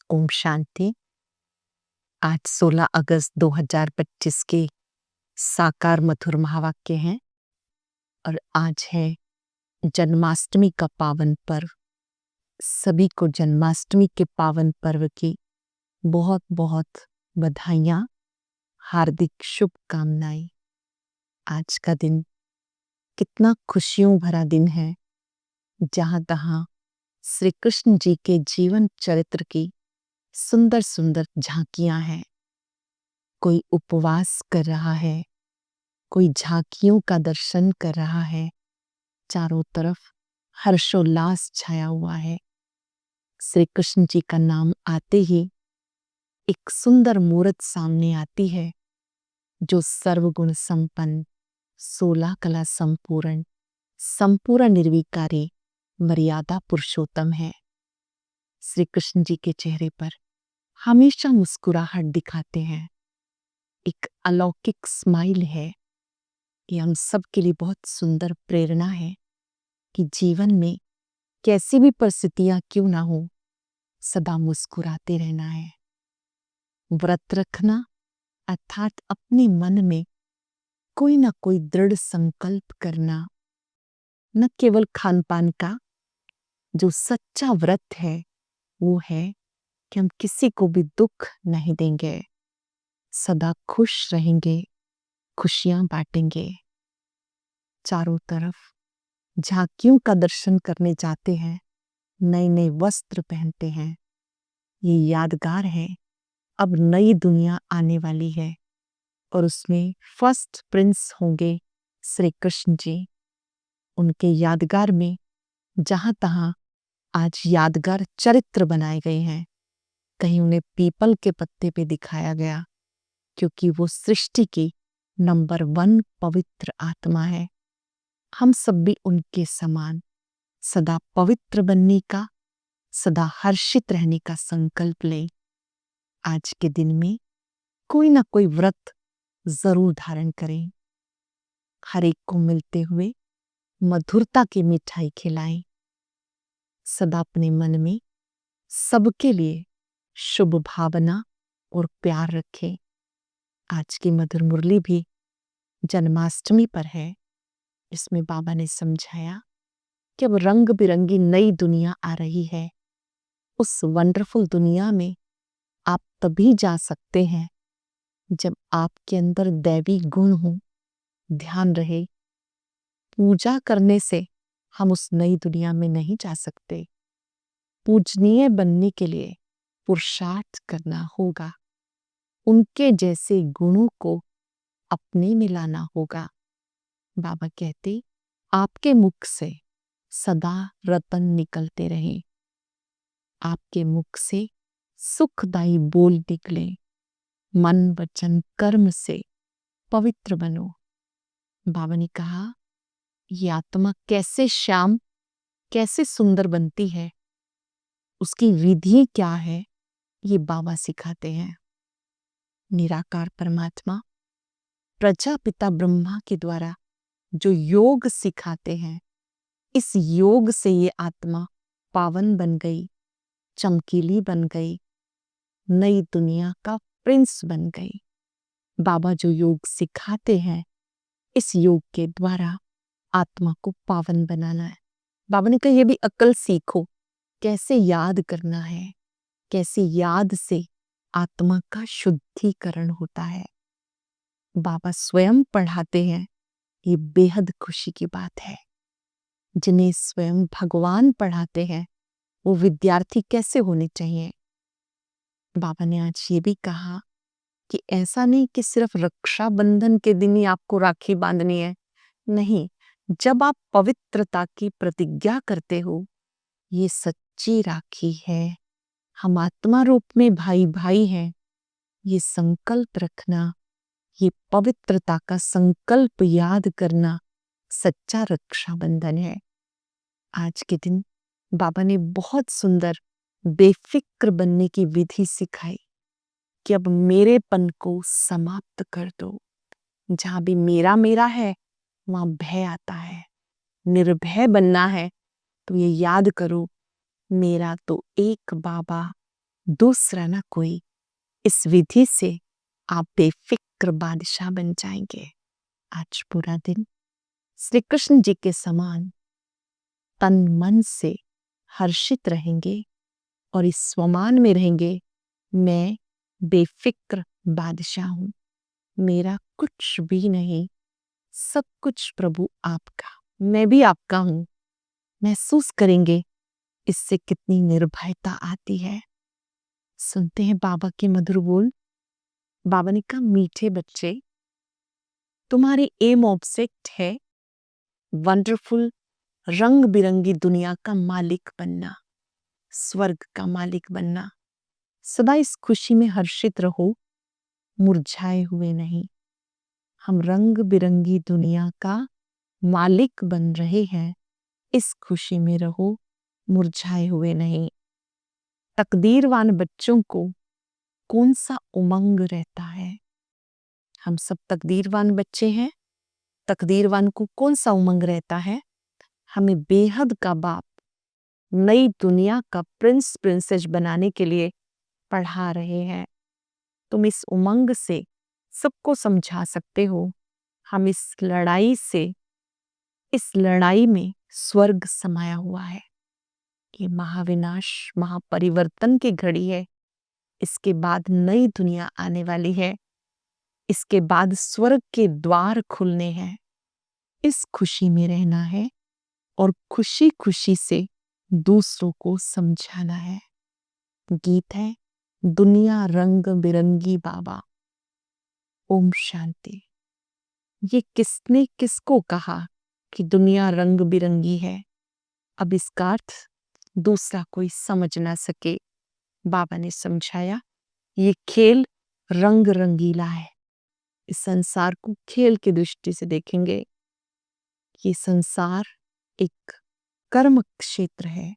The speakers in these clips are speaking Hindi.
ओम शांति। आज 16 अगस्त 2025 के साकार मधुर महावाक्य हैं और आज है जन्माष्टमी का पावन पर्व। सभी को जन्माष्टमी के पावन पर्व की बहुत बहुत बधाइयाँ, हार्दिक शुभकामनाएं। आज का दिन कितना खुशियों भरा दिन है, जहाँ तहाँ श्री कृष्ण जी के जीवन चरित्र की सुंदर सुंदर झांकियां हैं। कोई उपवास कर रहा है, कोई झांकियों का दर्शन कर रहा है। चारों तरफ हर्षोल्लास छाया हुआ है। श्री कृष्ण जी का नाम आते ही एक सुंदर मूर्त सामने आती है, जो सर्वगुण संपन्न, 16 कला संपूर्ण, संपूर्ण निर्विकारी, मर्यादा पुरुषोत्तम है। श्री कृष्ण जी के चेहरे पर हमेशा मुस्कुराहट दिखाते हैं। एक अलौकिक स्माइल है। ये हम सब के लिए बहुत सुंदर प्रेरणा है कि जीवन में कैसी भी परिस्थितियां क्यों ना हो, सदा मुस्कुराते रहना है। व्रत रखना अर्थात अपने मन में कोई ना कोई दृढ़ संकल्प करना, न केवल खान पान का। जो सच्चा व्रत है वो है कि हम किसी को भी दुख नहीं देंगे, सदा खुश रहेंगे, खुशियां बांटेंगे। चारों तरफ झांकियों का दर्शन करने जाते हैं, नए नए वस्त्र पहनते हैं। ये यादगार है। अब नई दुनिया आने वाली है और उसमें फर्स्ट प्रिंस होंगे श्री कृष्ण जी। उनके यादगार में जहां तहां आज यादगार चरित्र बनाए गए हैं। कहीं उन्हें पीपल के पत्ते पे दिखाया गया, क्योंकि वो सृष्टि की नंबर 1 पवित्र आत्मा है। हम सब भी उनके समान सदा पवित्र बनने का, सदा हर्षित रहने का संकल्प लें। आज के दिन में कोई ना कोई व्रत जरूर धारण करें। हर एक को मिलते हुए मधुरता की मिठाई खिलाएं। सदा अपने मन में सबके लिए शुभ भावना और प्यार रखें। आज की मधुर मुरली भी जन्माष्टमी पर है। इसमें बाबा ने समझाया कि अब रंग बिरंगी नई दुनिया आ रही है। उस वंडरफुल दुनिया में आप तभी जा सकते हैं जब आपके अंदर दैवी गुण हो। ध्यान रहे, पूजा करने से हम उस नई दुनिया में नहीं जा सकते। पूजनीय बनने के लिए पुरुषार्थ करना होगा। उनके जैसे गुणों को अपने में लाना होगा। बाबा कहते, आपके मुख से सदा रतन निकलते रहे, आपके मुख से सुखदायी बोल निकले। मन वचन कर्म से पवित्र बनो। बाबा ने कहा, ये आत्मा कैसे श्याम, कैसे सुंदर बनती है, उसकी विधि क्या है, ये बाबा सिखाते हैं। निराकार परमात्मा प्रजापिता ब्रह्मा के द्वारा जो योग सिखाते हैं, इस योग से ये आत्मा पावन बन गई, चमकीली बन गई, नई दुनिया का प्रिंस बन गई। बाबा जो योग सिखाते हैं, इस योग के द्वारा आत्मा को पावन बनाना है। बाबा ने कहा, ये भी अक्ल सीखो, कैसे याद करना है, कैसे याद से आत्मा का शुद्धिकरण होता है। बाबा स्वयं पढ़ाते हैं। ये बेहद खुशी की बात है। जिन्हें स्वयं भगवान पढ़ाते हैं, वो विद्यार्थी कैसे होने चाहिए। बाबा ने आज ये भी कहा कि ऐसा नहीं कि सिर्फ रक्षाबंधन के दिन ही आपको राखी बांधनी है। नहीं, जब आप पवित्रता की प्रतिज्ञा करते हो, ये सच्ची राखी है। हम आत्मा रूप में भाई भाई हैं। ये संकल्प रखना, ये पवित्रता का संकल्प याद करना सच्चा रक्षाबंधन है। आज के दिन बाबा ने बहुत सुंदर बेफिक्र बनने की विधि सिखाई कि अब मेरेपन को समाप्त कर दो। जहां भी मेरा मेरा है, वहां भय आता है। निर्भय बनना है तो ये याद करो, मेरा तो एक बाबा, दूसरा ना कोई। इस विधि से आप बेफिक्र बादशाह बन जाएंगे। आज पूरा दिन श्री कृष्ण जी के समान तन मन से हर्षित रहेंगे और इस स्वमान में रहेंगे, मैं बेफिक्र बादशाह हूं, मेरा कुछ भी नहीं, सब कुछ प्रभु आपका, मैं भी आपका हूं। महसूस करेंगे इससे कितनी निर्भयता आती है। सुनते हैं बाबा के मधुर बोल। बाबा ने कहा, मीठे बच्चे, तुम्हारी एम ऑब्जेक्ट है वंडरफुल रंग बिरंगी दुनिया का मालिक बनना, स्वर्ग का मालिक बनना। सदा इस खुशी में हर्षित रहो, मुरझाए हुए नहीं। हम रंग बिरंगी दुनिया का मालिक बन रहे हैं, इस खुशी में रहो, मुरझाए हुए नहीं। तकदीरवान बच्चों को कौन सा उमंग रहता है? हम सब तकदीरवान बच्चे हैं। तकदीरवान को कौन सा उमंग रहता है? हमें बेहद का बाप नई दुनिया का प्रिंस प्रिंसेस बनाने के लिए पढ़ा रहे हैं। तुम इस उमंग से सबको समझा सकते हो। हम इस लड़ाई में स्वर्ग समाया हुआ है। ये महाविनाश महापरिवर्तन की घड़ी है। इसके बाद नई दुनिया आने वाली है। इसके बाद स्वर्ग के द्वार खुलने हैं। इस खुशी में रहना है और खुशी खुशी से दूसरों को समझाना है। गीत है, दुनिया रंग बिरंगी बाबा। ओम शांति। ये किसने किसको कहा कि दुनिया रंग बिरंगी है? अब इसका अर्थ दूसरा कोई समझ ना सके। बाबा ने समझाया, ये खेल रंग रंगीला है। इस संसार को खेल की दृष्टि से देखेंगे। ये संसार एक कर्म क्षेत्र है।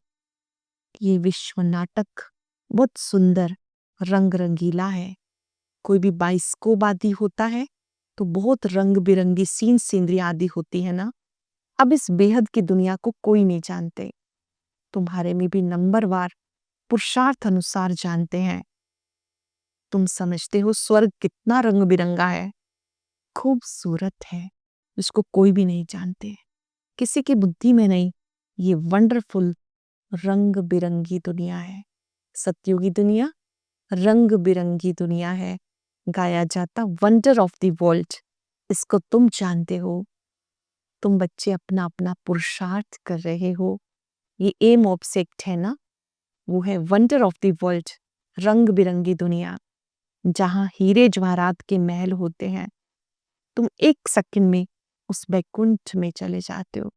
ये विश्व नाटक बहुत सुंदर रंग रंगीला है। कोई भी बाइस्कोप आदि होता है तो बहुत रंग बिरंगी सीन सीनरी आदि होती है ना। अब इस बेहद की दुनिया को कोई नहीं जानते। तुम्हारे में भी नंबरवार पुरुषार्थ अनुसार जानते हैं। तुम समझते हो स्वर्ग कितना रंग बिरंगा है, खूबसूरत है, जिसको कोई भी नहीं जानते, किसी की बुद्धि में नहीं। ये वंडरफुल रंग बिरंगी दुनिया है। सतयुगी दुनिया रंग बिरंगी दुनिया है। गाया जाता वंडर ऑफ द वर्ल्ड। इसको तुम जानते हो। तुम बच्चे अपना अपना पुरुषार्थ कर रहे हो। ये एम ऑब्जेक्ट है ना, वो है वंडर ऑफ द वर्ल्ड, रंग बिरंगी दुनिया जहां हीरे जवाहरात के महल होते हैं। तुम एक सेकंड में उस बैकुंठ में चले जाते हो।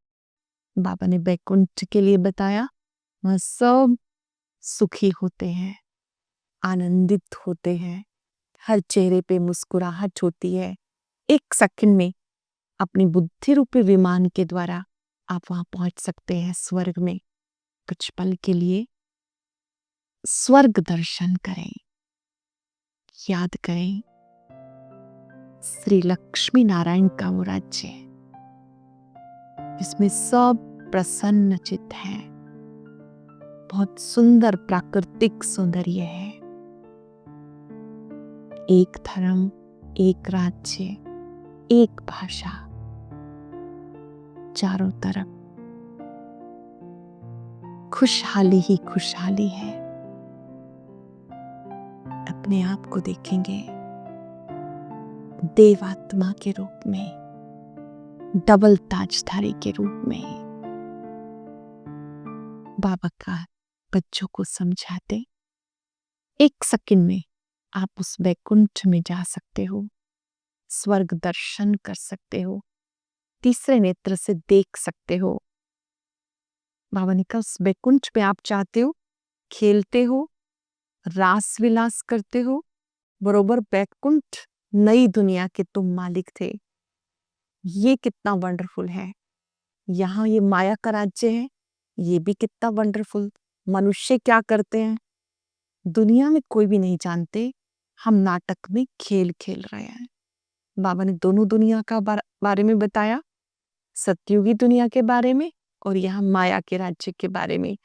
बाबा ने बैकुंठ के लिए बताया, वहां सब सुखी होते हैं, आनंदित होते हैं, हर चेहरे पे मुस्कुराहट होती है। एक सेकंड में अपनी बुद्धि रूपी विमान के द्वारा आप वहां पहुंच सकते हैं स्वर्ग में। कुछ पल के लिए स्वर्ग दर्शन करें, याद करें श्री लक्ष्मी नारायण का वो राज्य है जिसमें सब प्रसन्न चित्त है। बहुत सुंदर प्राकृतिक सौंदर्य है। एक धर्म, एक राज्य, एक भाषा, चारों तरफ खुशहाली ही खुशहाली है। अपने आप को देखेंगे देवात्मा के रूप में, डबल ताजधारी के रूप में। बाबा का बच्चों को समझाते, एक सेकंड में आप उस वैकुंठ में जा सकते हो, स्वर्ग दर्शन कर सकते हो, तीसरे नेत्र से देख सकते हो। बाबा ने कहा, उस वैकुंठ में आप चाहते हो, खेलते हो, रास विलास करते हो, बरोबर वैकुंठ नई दुनिया के तुम मालिक थे। ये कितना वंडरफुल है। यहाँ ये माया का राज्य है, ये भी कितना वंडरफुल। मनुष्य क्या करते हैं दुनिया में कोई भी नहीं जानते। हम नाटक में खेल खेल रहे हैं। बाबा ने दोनों दुनिया का बारे में बताया, सतयुगी दुनिया के बारे में और यहाँ माया के राज्य के बारे में।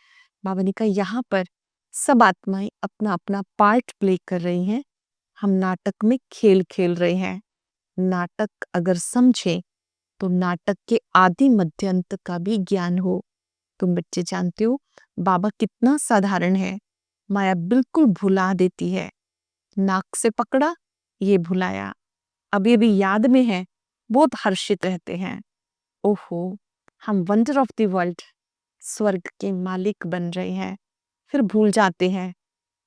बाबा ने कहा, यहाँ पर सब आत्माएं अपना अपना पार्ट प्ले कर रही हैं। हम नाटक में खेल खेल रहे हैं। नाटक अगर समझे तो नाटक के आदि मध्य अंत का भी ज्ञान हो। तुम बच्चे जानते हो बाबा कितना साधारण है। माया बिल्कुल भुला देती है। नाक से पकड़ा, ये भुलाया, अभी अभी याद में है, बहुत हर्षित रहते हैं। ओहो, हम वंडर ऑफ द वर्ल्ड, स्वर्ग के मालिक बन रहे हैं, फिर भूल जाते हैं,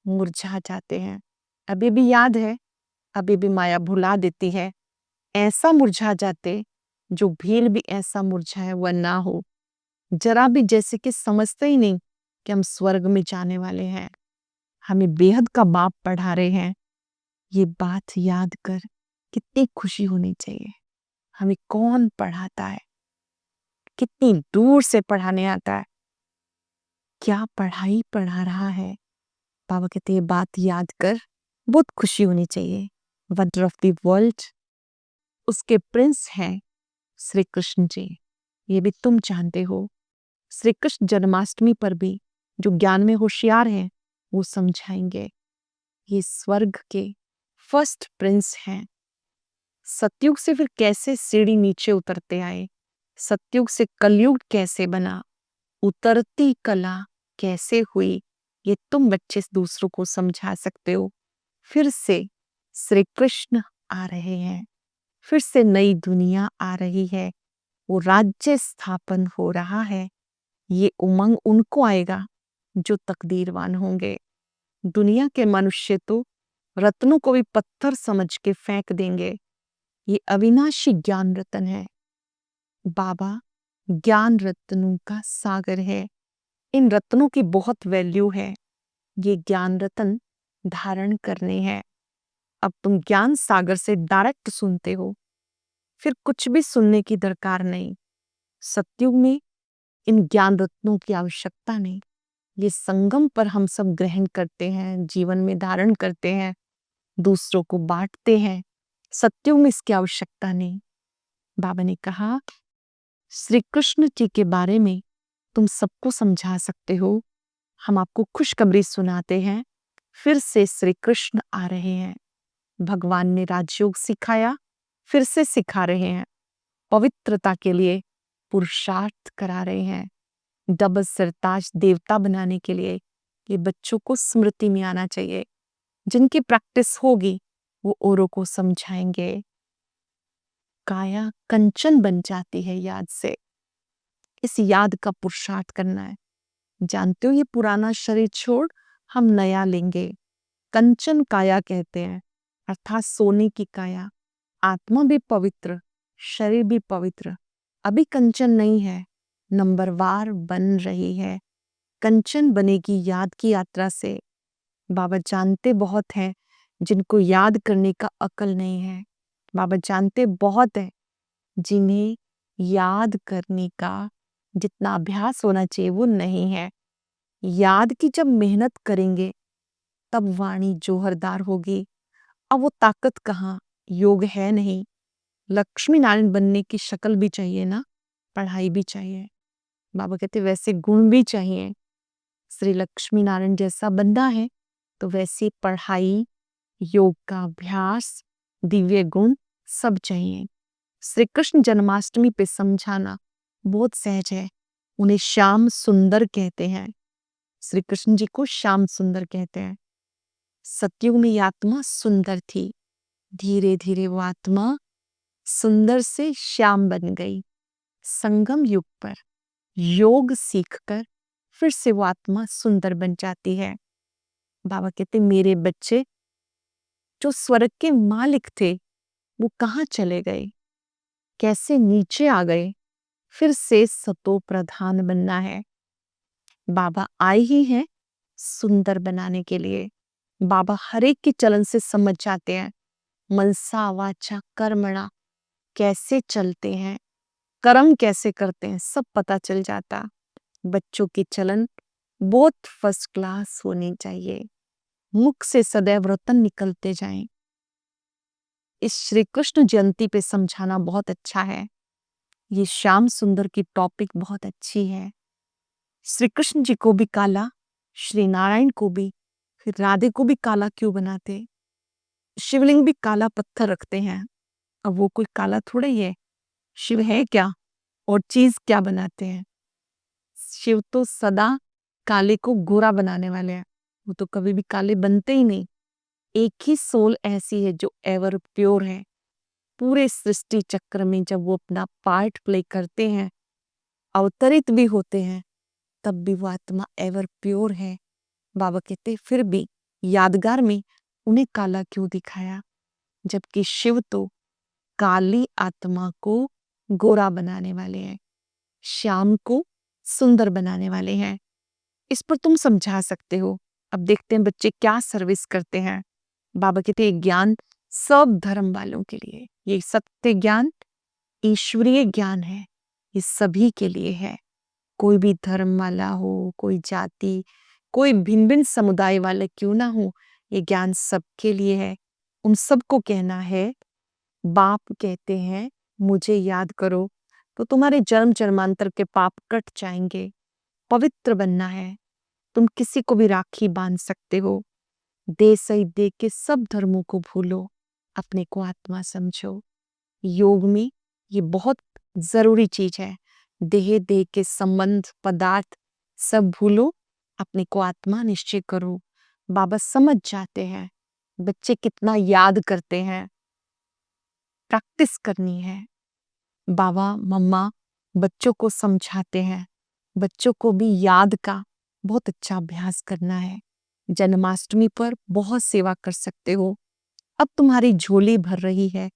मुरझा जाते हैं। अभी भी याद है, अभी भी माया भुला देती है। ऐसा मुरझा जाते जो भील भी ऐसा मुरझाया हुआ ना हो, जरा भी जैसे कि समझते ही नहीं कि हम स्वर्ग में जाने वाले हैं। हमें बेहद का बाप पढ़ा रहे हैं। ये बात याद कर कितनी खुशी होनी चाहिए। हमें कौन पढ़ाता है, कितनी दूर से पढ़ाने आता है, क्या पढ़ाई पढ़ा रहा है। बाबा कहते ये बात याद कर बहुत खुशी होनी चाहिए। वंडर ऑफ द वर्ल्ड, उसके प्रिंस हैं श्री कृष्ण जी। ये भी तुम जानते हो। श्री कृष्ण जन्माष्टमी पर भी जो ज्ञान में होशियार हैं वो समझाएंगे। ये स्वर्ग के फर्स्ट प्रिंस हैं। सतयुग से फिर कैसे सीढ़ी नीचे उतरते आए, सतयुग से कलयुग कैसे बना, उतरती कला कैसे हुई, ये तुम बच्चे दूसरों को समझा सकते हो। फिर से श्री कृष्ण आ रहे हैं, फिर से नई दुनिया आ रही है, वो राज्य स्थापन हो रहा है। ये उमंग उनको आएगा जो तकदीरवान होंगे। दुनिया के मनुष्य तो रत्नों को भी पत्थर समझ के फेंक देंगे। ये अविनाशी ज्ञान रत्न है। बाबा ज्ञान रत्नों का सागर है। इन रत्नों की बहुत वैल्यू है। ये ज्ञान रत्न धारण करने हैं। अब तुम ज्ञान सागर से डायरेक्ट सुनते हो, फिर कुछ भी सुनने की दरकार नहीं। सतयुग में इन ज्ञान रत्नों की आवश्यकता नहीं। ये संगम पर हम सब ग्रहण करते हैं, जीवन में धारण करते हैं, दूसरों को बांटते हैं। सतयुग में इसकी आवश्यकता नहीं। बाबा ने कहा श्री कृष्ण जी के बारे में तुम सबको समझा सकते हो। हम आपको खुशखबरी सुनाते हैं, फिर से श्री कृष्ण आ रहे हैं। भगवान ने राजयोग सिखाया, फिर से सिखा रहे हैं। पवित्रता के लिए पुरुषार्थ करा रहे हैं। डबल सरताज देवता बनाने के लिए ये बच्चों को स्मृति में आना चाहिए। जिनकी प्रैक्टिस होगी वो औरों को समझाएंगे। काया कंचन बन जाती है याद से। इस याद का पुरुषार्थ करना है। जानते हो ये पुराना शरीर छोड़ हम नया लेंगे। कंचन काया कहते हैं, अर्थात सोने की काया। आत्मा भी पवित्र, शरीर भी पवित्र। अभी कंचन नहीं है, नंबरवार बन रही है। कंचन बनेगी याद की यात्रा से। बाबा जानते बहुत हैं जिनको याद करने का अकल नहीं है। बाबा जानते बहुत है जिन्हें याद करने का जितना अभ्यास होना चाहिए वो नहीं है। याद की जब मेहनत करेंगे तब वाणी जोहरदार होगी। अब वो ताकत कहाँ, योग है नहीं। लक्ष्मी नारायण बनने की शक्ल भी चाहिए ना, पढ़ाई भी चाहिए। बाबा कहते वैसे गुण भी चाहिए। श्री लक्ष्मी नारायण जैसा बनना है तो वैसी पढ़ाई, योग का अभ्यास, दिव्य गुण सब चाहिए। श्री कृष्ण जन्माष्टमी पे समझाना बहुत सहज है। उन्हें श्याम सुंदर कहते हैं। श्री कृष्ण जी को श्याम सुंदर कहते हैं। सतयुग में ये आत्मा सुंदर थी, धीरे धीरे वो आत्मा सुंदर से श्याम बन गई। संगम युग पर योग सीखकर फिर से वो आत्मा सुंदर बन जाती है। बाबा कहते मेरे बच्चे जो स्वर्ग के मालिक थे वो कहाँ चले गए, कैसे नीचे आ गए। फिर से सतो प्रधान बनना है। बाबा आए ही हैं सुंदर बनाने के लिए। बाबा हर एक के चलन से समझ जाते हैं। मनसा वाचा कर्मणा कैसे चलते हैं, कर्म कैसे करते हैं, सब पता चल जाता। बच्चों की चलन बहुत फर्स्ट क्लास होनी चाहिए। मुख से सदैव रतन निकलते जाएं। इस श्री कृष्ण जयंती पे समझाना बहुत अच्छा है। ये श्याम सुंदर की टॉपिक बहुत अच्छी है। श्री कृष्ण जी को भी काला श्री नारायण को भी, फिर राधे को भी काला क्यों बनाते? शिवलिंग भी काला पत्थर रखते हैं। अब वो कोई काला थोड़ा ही है, शिव है क्या? और चीज क्या बनाते हैं? शिव तो सदा काले को गोरा बनाने वाले हैं, वो तो कभी भी काले बनते ही नहीं। एक ही सोल ऐसी है जो एवर प्योर है। पूरे सृष्टि चक्र में जब वो अपना पार्ट प्ले करते हैं, अवतरित भी होते हैं, तब भी वो आत्मा एवर प्योर है। बाबा कहते फिर भी यादगार में उन्हें काला क्यों दिखाया, जबकि शिव तो काली आत्मा को गोरा बनाने वाले हैं, श्याम को सुंदर बनाने वाले हैं। इस पर तुम समझा सकते हो। अब देखते हैं बच्चे क्या सर्विस करते हैं। बाबा कहते हैं ज्ञान सब धर्म वालों के लिए, ये सत्य ज्ञान ईश्वरीय ज्ञान है, ये सभी के लिए है। कोई भी धर्म वाला हो, कोई जाति, कोई भिन्न भिन्न समुदाय वाला क्यों ना हो, ये ज्ञान सबके लिए है। उन सबको कहना है, बाप कहते हैं मुझे याद करो तो तुम्हारे जन्म जन्मांतर के पाप कट जाएंगे। पवित्र बनना है, तुम किसी को भी राखी बांध सकते हो। दे सही दे के सब धर्मों को भूलो, अपने को आत्मा समझो। योग में ये बहुत जरूरी चीज है। देह देह के संबंध पदार्थ सब भूलो, अपने को आत्मा निश्चय करो। बाबा समझ जाते हैं बच्चे कितना याद करते हैं, प्रैक्टिस करनी है। बाबा मम्मा बच्चों को समझाते हैं, बच्चों को भी याद का बहुत अच्छा अभ्यास करना है। जन्माष्टमी पर बहुत सेवा कर सकते हो। अब तुम्हारी झोली भर रही है,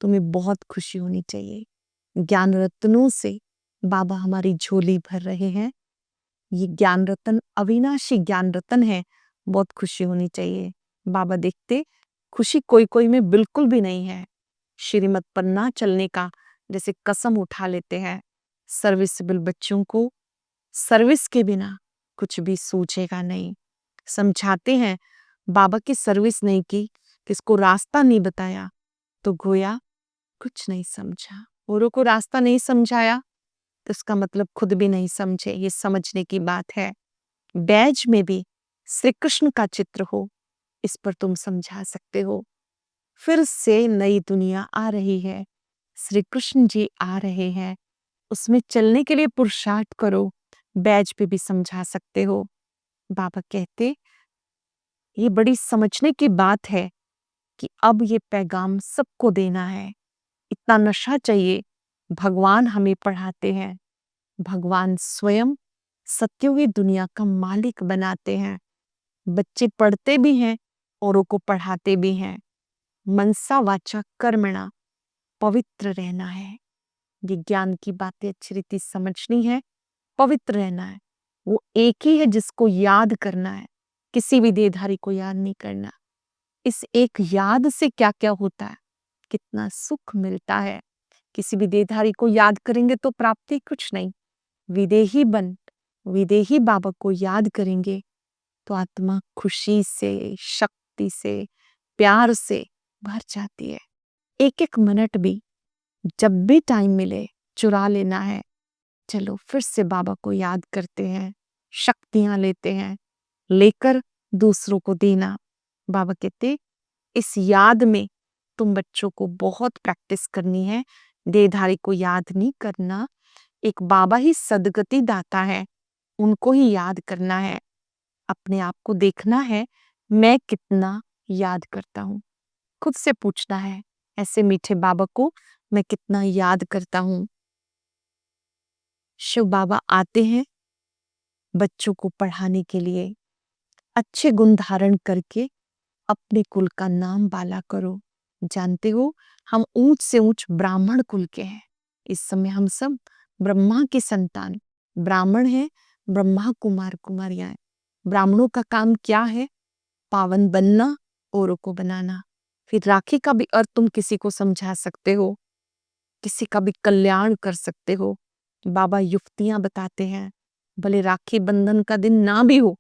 तुम्हें बहुत खुशी होनी चाहिए। ज्ञान रत्नों से बाबा हमारी झोली भर रहे हैं। ये ज्ञान रत्न अविनाशी ज्ञान रत्न है, बहुत खुशी होनी चाहिए। बाबा देखते खुशी कोई कोई में बिल्कुल भी नहीं है। श्रीमत पर ना चलने का जैसे कसम उठा लेते हैं। सर्विसेबल बच्चों को सर्विस के बिना कुछ भी सूझेगा नहीं। समझाते हैं बाबा की सर्विस नहीं की, किसको रास्ता नहीं बताया, तो गोया कुछ नहीं समझा। औरों को रास्ता नहीं समझाया तो इसका मतलब खुद भी नहीं समझे, ये समझने की बात है। बैज में भी श्री कृष्ण का चित्र हो, इस पर तुम समझा सकते हो। फिर से नई दुनिया आ रही है, श्री कृष्ण जी आ रहे हैं, उसमें चलने के लिए पुरुषार्थ करो, बैज पे भी समझा सकते हो। बाबा कहते ये बड़ी समझने की बात है कि अब ये पैगाम सबको देना है। इतना नशा चाहिए, भगवान हमें पढ़ाते हैं। भगवान स्वयं सत्युगी दुनिया का मालिक बनाते हैं। बच्चे पढ़ते भी हैं, औरों को पढ़ाते भी हैं। मनसा वाचा कर्मणा, पवित्र रहना है। ये ज्ञान की बातें अच्छी रीति समझनी है, पवित्र रहना है। वो एक ही है जिसको याद करना है, किसी भी देहधारी को याद नहीं करना। इस एक याद से क्या क्या होता है, कितना सुख मिलता है। किसी भी देहधारी को याद करेंगे तो प्राप्ति कुछ नहीं। विदेही बन विदेही बाबा को याद करेंगे तो आत्मा खुशी से, शक्ति से, प्यार से भर जाती है। एक एक मिनट भी जब भी टाइम मिले चुरा लेना है। चलो फिर से बाबा को याद करते हैं, शक्तियां लेते हैं, लेकर दूसरों को देना। बाबा कहते इस याद में तुम बच्चों को बहुत प्रैक्टिस करनी है। देहधारी को याद नहीं करना, एक बाबा ही सदगति दाता है, उनको ही याद करना है। अपने आप को देखना है, मैं कितना याद करता हूँ। खुद से पूछना है, ऐसे मीठे बाबा को मैं कितना याद करता हूँ। शिव बाबा आते हैं बच्चों को पढ़ाने के लिए। अच्छे गुण धारण करके अपने कुल का नाम बाला करो। जानते हो हम ऊंच से ऊंच ब्राह्मण कुल के हैं। इस समय हम सब ब्रह्मा के संतान ब्राह्मण हैं, ब्रह्मा कुमार कुमारियां हैं। ब्राह्मणों का काम क्या है? पावन बनना, औरों को बनाना। फिर राखी का भी अर्थ तुम किसी को समझा सकते हो, किसी का भी कल्याण कर सकते हो। बाबा युक्तियां बताते हैं, भले राखी बंधन का दिन ना भी हो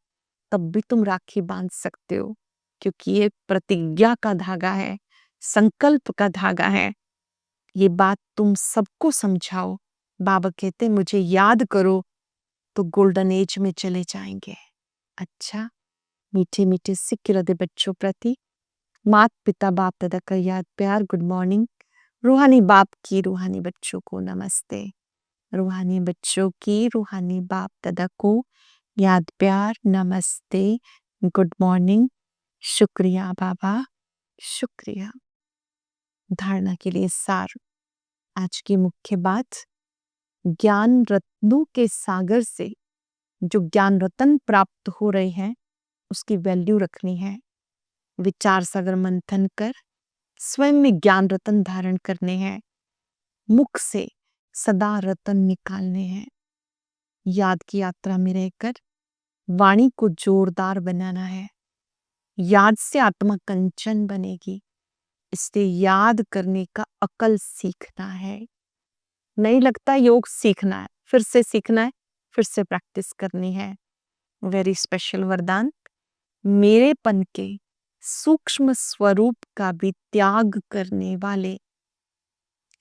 तब भी तुम राखी बांध सकते हो, क्योंकि ये प्रतिज्ञा का धागा है, संकल्प का धागा है। ये बात तुम सबको समझाओ। बाबा कहते मुझे याद करो तो गोल्डन एज में चले जाएंगे। अच्छा, मीठे मीठे सिक्के रदे बच्चों प्रति मात पिता बाप दादा का याद प्यार गुड मॉर्निंग। रूहानी बाप की रूहानी बच्चों को नमस्ते। रूहानी बच्चों की रूहानी बाप दादा को याद प्यार नमस्ते गुड मॉर्निंग। शुक्रिया बाबा, शुक्रिया। धारणा के लिए सार। आज की मुख्य बात, ज्ञान रत्नों के सागर से जो ज्ञान रत्न प्राप्त हो रहे हैं उसकी वैल्यू रखनी है। विचार सागर मंथन कर स्वयं में ज्ञान रत्न धारण करने हैं। मुख से सदा रत्न निकालने हैं। याद की यात्रा में रहकर वाणी को जोरदार बनाना है। याद से आत्मा कंचन बनेगी, इसलिए याद करने का अकल सीखना है। नहीं लगता योग सीखना है, फिर से सीखना है, फिर से प्रैक्टिस करनी है। वेरी स्पेशल वरदान, मेरेपन के सूक्ष्म स्वरूप का भी त्याग करने वाले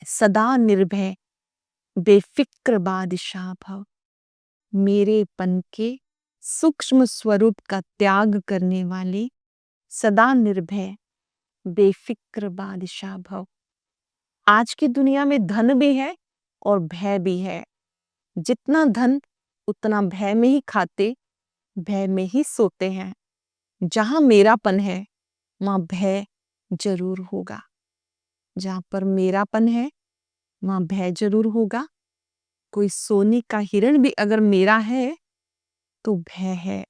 सदा निर्भय बेफिक्र बादशाह भव। मेरेपन के सूक्ष्म स्वरूप का त्याग करने वाले सदा निर्भय बेफिक्र बादशाह भव। आज की दुनिया में धन भी है और भय भी है। जितना धन उतना भय में ही खाते, भय में ही सोते हैं। जहां मेरापन है वहां भय जरूर होगा। जहां पर मेरापन है वहां भय जरूर होगा। कोई सोने का हिरण भी अगर मेरा है तो भय है,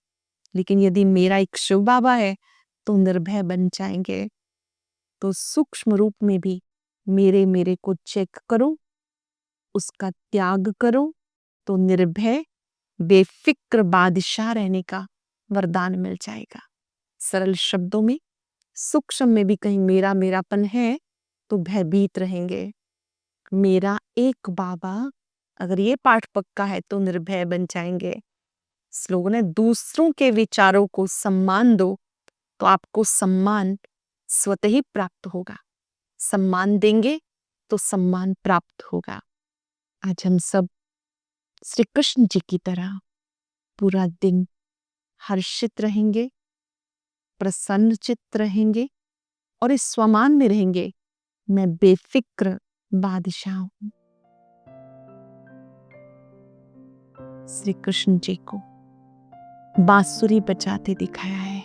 लेकिन यदि मेरा एक शिव बाबा है तो निर्भय बन जाएंगे। तो सूक्ष्म रूप में भी मेरे को चेक करो, उसका त्याग करो, तो निर्भय बेफिक्र बादशाह रहने का वरदान मिल जाएगा। सरल शब्दों में, सूक्ष्म में भी कहीं मेरा मेरापन है तो भयभीत रहेंगे। मेरा एक बाबा, अगर ये पाठ पक्का है तो निर्भय बन जाएंगे। स्लोगन है, दूसरों के विचारों को सम्मान दो तो आपको सम्मान स्वतः ही प्राप्त होगा। सम्मान देंगे तो सम्मान प्राप्त होगा। आज हम सब श्री कृष्ण जी की तरह पूरा दिन हर्षित रहेंगे, प्रसन्नचित्त रहेंगे और इस स्वमान में रहेंगे, मैं बेफिक्र बादशाह हूं। श्री कृष्ण जी को बांसुरी बजाते दिखाया है,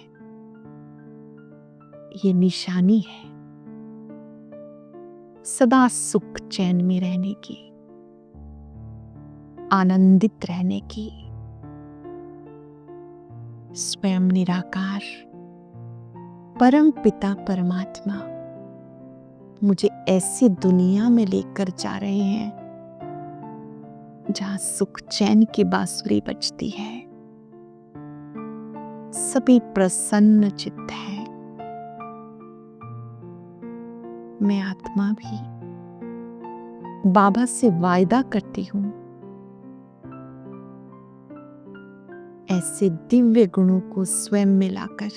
ये निशानी है सदा सुख चैन में रहने की, आनंदित रहने की। स्वयं निराकार परम पिता परमात्मा मुझे ऐसी दुनिया में लेकर जा रहे हैं जहां सुख चैन की बांसुरी बजती है, सभी प्रसन्न चित्त है। मैं आत्मा भी बाबा से वायदा करती हूं, ऐसे दिव्य गुणों को स्वयं में लाकर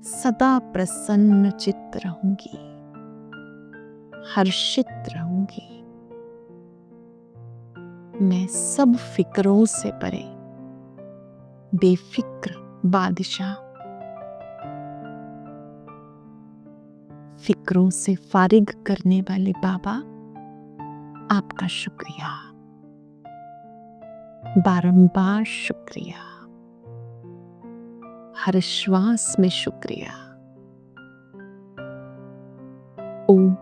सदा प्रसन्न चित्त रहूंगी, हर्षित रहूंगी। मैं सब फिक्रों से परे बेफिक्र बादशाह, फिक्रों से फारिग करने वाले बाबा, आपका शुक्रिया, बारंबार शुक्रिया, हर श्वास में शुक्रिया। ओम